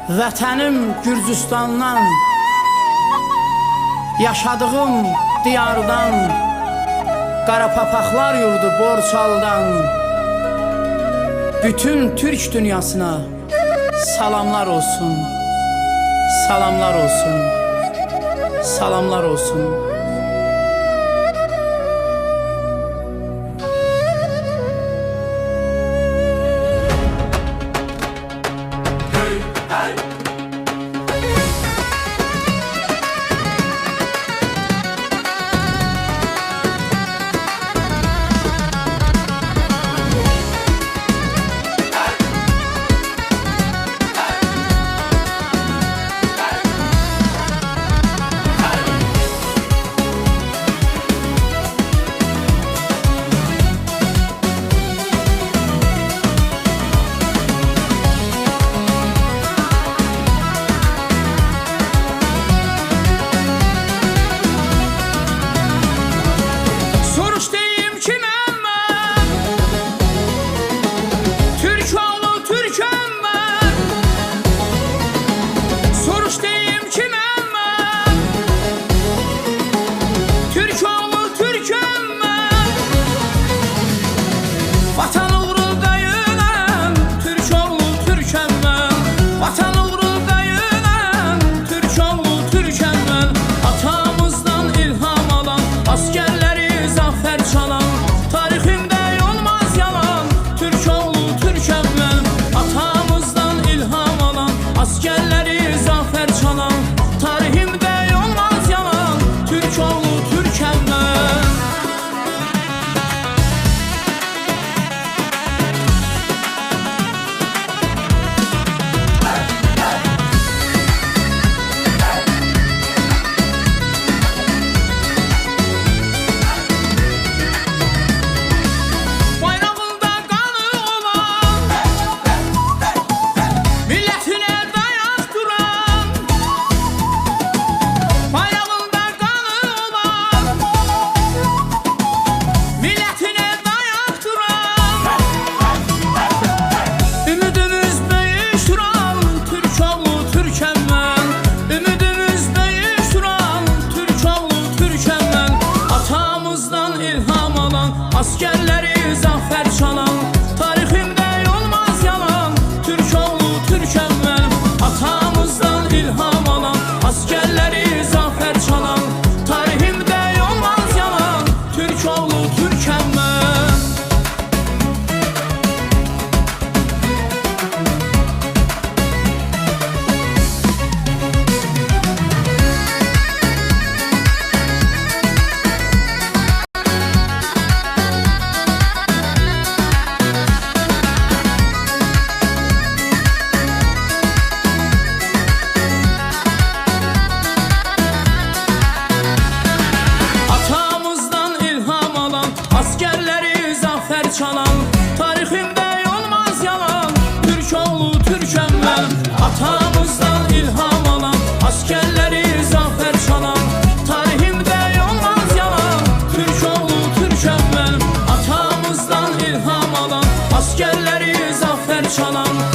Vətənim Gürcüstandan, yaşadığım diyardan, Qarapapaqlar yurdu Borçaldan, bütün Türk dünyasına salamlar olsun, salamlar olsun, salamlar olsun. Askerleri zafer çalan, tariximdə olmaz yalan. Türk oğlu Türkəm mən, atamızdan ilham alan. Askerleri zafer çalan, tariximdə olmaz yalan. Türk oğlu Türkəm mən. Askerleri zafer çalan, tariximdə olmaz yalan. Türk oğlu Türkəm mən, atamızdan ilham alan. Askerleri zafer çalan, tariximdə olmaz yalan. Türk oğlu Türkəm mən, atamızdan ilham alan. Askerleri zafer çalan.